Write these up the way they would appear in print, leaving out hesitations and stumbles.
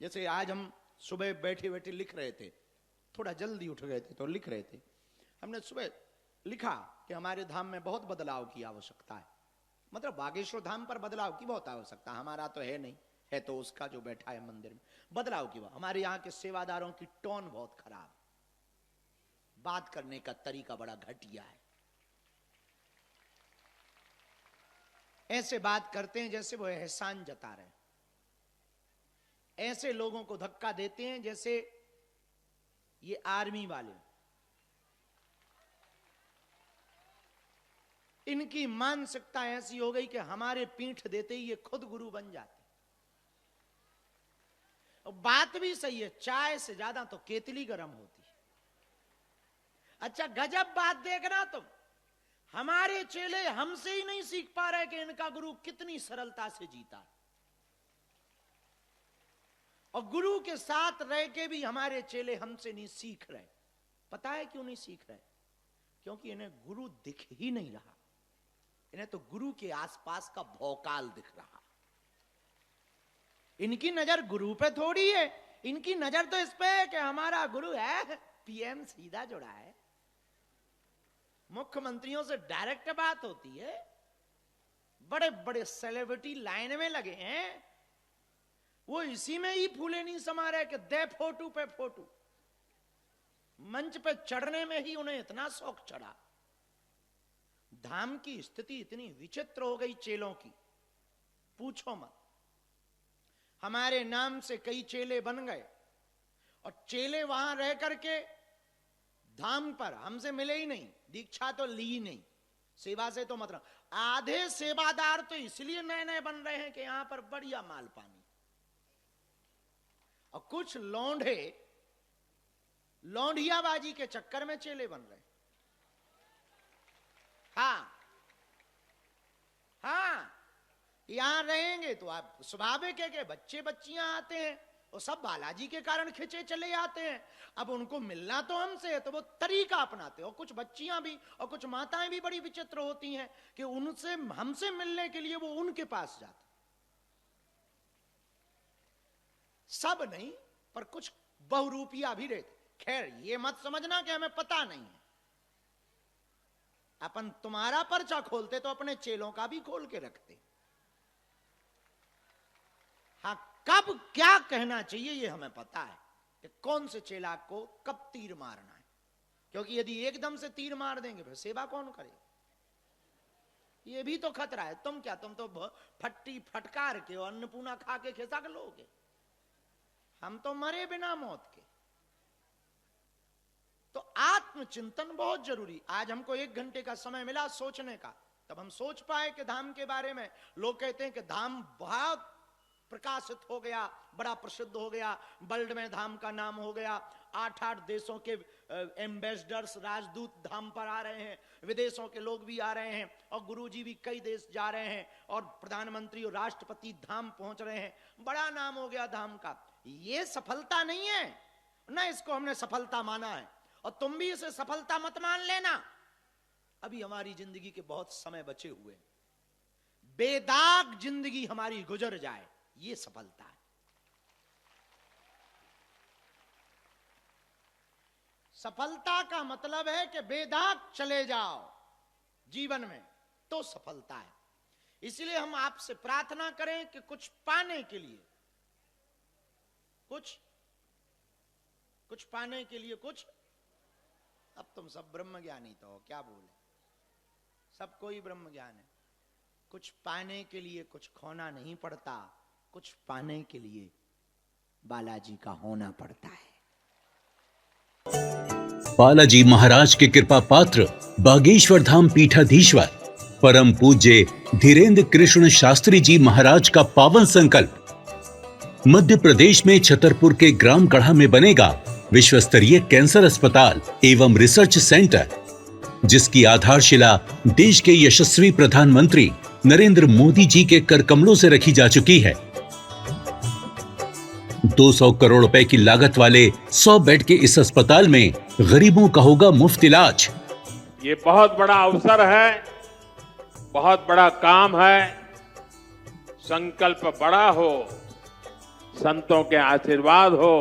जैसे आज हम सुबह बैठे बैठे लिख रहे थे, थोड़ा जल्दी उठ गए थे तो लिख रहे थे, हमने सुबह लिखा कि हमारे धाम में बहुत बदलाव की आवश्यकता है। मतलब बागेश्वर धाम पर बदलाव की बहुत आवश्यकता, हमारा तो है नहीं, है तो उसका जो बैठा है मंदिर में। बदलाव की, हमारे यहाँ के सेवादारों की टोन बहुत खराब, बात करने का तरीका बड़ा घटिया है। ऐसे बात करते हैं जैसे वो एहसान जता रहे, ऐसे लोगों को धक्का देते हैं जैसे ये आर्मी वाले। इनकी मानसिकता ऐसी हो गई कि हमारे पीठ देते ही ये खुद गुरु बन जाते। और बात भी सही है, चाय से ज्यादा तो केतली गर्म होती है। अच्छा गजब बात देखना तुम, हमारे चेले हमसे ही नहीं सीख पा रहे कि इनका गुरु कितनी सरलता से जीता, और गुरु के साथ रह के भी हमारे चेले हमसे नहीं सीख रहे। पता है क्यों नहीं सीख रहे? क्योंकि इन्हें गुरु दिख ही नहीं रहा, इन्हें तो गुरु के आसपास का भौकाल दिख रहा। इनकी नजर गुरु पे थोड़ी है, इनकी नजर तो इस पे है कि हमारा गुरु है पीएम सीधा जुड़ा है, मुख्यमंत्रियों से डायरेक्ट बात होती है, बड़े बड़े सेलिब्रिटी लाइन में लगे हैं, वो इसी में ही फूले नहीं समा रहे कि दे फोटो पे फोटो। मंच पे चढ़ने में ही उन्हें इतना शौक चढ़ा। धाम की स्थिति इतनी विचित्र हो गई चेलों की, पूछो मत। हमारे नाम से कई चेले बन गए, और चेले वहां रह करके धाम पर हमसे मिले ही नहीं, दीक्षा तो ली ही नहीं, सेवा से तो मतलब। आधे सेवादार तो इसलिए नए नए बन रहे हैं कि यहां पर बढ़िया माल पानी, और कुछ लौंडे लौंडियाबाजी के चक्कर में चेले बन रहे। हाँ, यहां रहेंगे तो आप स्वाभाविक है कि बच्चे बच्चियां आते हैं, और सब बालाजी के कारण खिंचे चले आते हैं। अब उनको मिलना तो हमसे है तो वो तरीका अपनाते हैं। और कुछ बच्चियां भी और कुछ माताएं भी बड़ी विचित्र होती हैं कि उनसे हमसे मिलने के लिए वो उनके पास जाते। सब नहीं, पर कुछ बहुरूपिया भी रहते। खैर ये मत समझना कि हमें पता नहीं है, अपन तुम्हारा पर्चा खोलते तो अपने चेलों का भी खोल के रखते। हाँ, कब क्या कहना चाहिए ये हमें पता है कि कौन से चेला को कब तीर मारना है, क्योंकि यदि एकदम से तीर मार देंगे फिर सेवा कौन करेगा, ये भी तो खतरा है। तुम क्या, तुम तो फट्टी फटकार के और अन्नपूर्णा खा के खिसक लोगे, हम तो मरे बिना मौत के। तो आत्मचिंतन बहुत जरूरी। आज हमको 1 घंटे का समय मिला सोचने का, तब हम सोच पाए कि धाम के बारे में। लोग कहते हैं कि धाम बहुत प्रकाशित हो गया, बड़ा प्रसिद्ध हो गया, वर्ल्ड में धाम का नाम हो गया, 8-8 देशों के एम्बेसडर्स राजदूत धाम पर आ रहे हैं, विदेशों के लोग भी आ रहे हैं, और गुरुजी भी कई देश जा रहे हैं, और प्रधानमंत्री और राष्ट्रपति धाम पहुंच रहे हैं। बड़ा नाम हो गया धाम का। ये सफलता नहीं है ना, इसको हमने सफलता माना है, और तुम भी इसे सफलता मत मान लेना। अभी हमारी जिंदगी के बहुत समय बचे हुए, बेदाग जिंदगी हमारी गुजर जाए, ये सफलता है। सफलता का मतलब है कि बेदाग चले जाओ जीवन में, तो सफलता है। इसलिए हम आपसे प्रार्थना करें कि कुछ पाने के लिए, कुछ पाने के लिए कुछ। अब तुम सब ब्रह्म ज्ञानी तो हो, क्या बोले, सबको ही ब्रह्म ज्ञान है। कुछ पाने के लिए कुछ खोना नहीं पड़ता, कुछ पाने के लिए बालाजी का होना पड़ता है। बालाजी महाराज के कृपा पात्र बागेश्वर धाम पीठाधीश्वर परम पूज्य धीरेन्द्र कृष्ण शास्त्री जी महाराज का पावन संकल्प। मध्य प्रदेश में छतरपुर के ग्राम गढ़ा में बनेगा विश्व स्तरीय कैंसर अस्पताल एवं रिसर्च सेंटर, जिसकी आधारशिला देश के यशस्वी प्रधानमंत्री नरेंद्र मोदी जी के कर कमलों से रखी जा चुकी है। 200 करोड़ रुपए की लागत वाले 100 बेड के इस अस्पताल में गरीबों का होगा मुफ्त इलाज। ये बहुत बड़ा अवसर है, बहुत बड़ा काम है। संकल्प बड़ा हो, संतों के आशीर्वाद हो,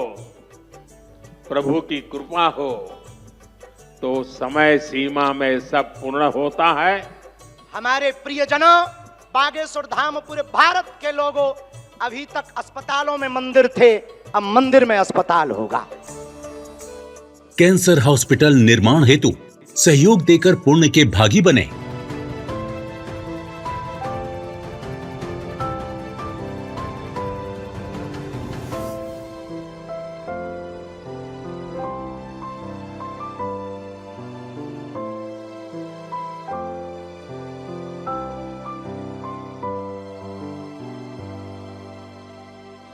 प्रभु की कृपा हो, तो समय सीमा में सब पूर्ण होता है। हमारे प्रियजनों, बागेश्वर धाम पूरे भारत के लोगों, अभी तक अस्पतालों में मंदिर थे, अब मंदिर में अस्पताल होगा। कैंसर हॉस्पिटल निर्माण हेतु सहयोग देकर पुण्य के भागी बने।